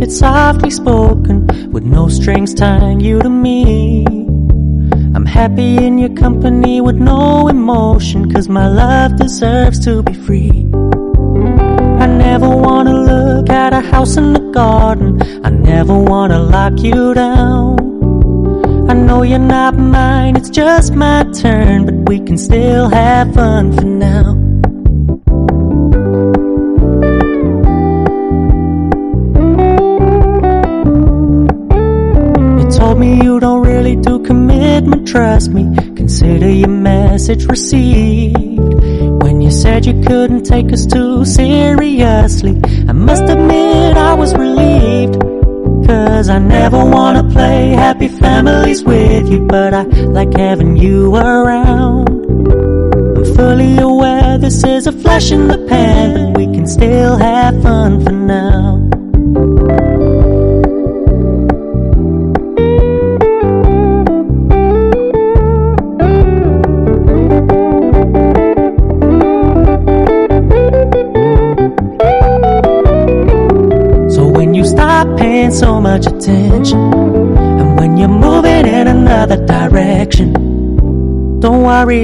It's softly spoken, with no strings tying you to me. I'm happy in your company with no emotion, 'cause my love deserves to be free. I never wanna look at a house in the garden, I never wanna lock you down. I know you're not mine, it's just my turn, but we can still have fun for now. You told me you don't really do commitment, trust me, consider your message received. When you said you couldn't take us too seriously, I must admit I was relieved. 'Cause I never wanna play happy families with you, but I like having you around. I'm fully aware this is a flash in the pan, but we can still have fun for now. Stop paying so much attention, and when you're moving in another direction, don't worry,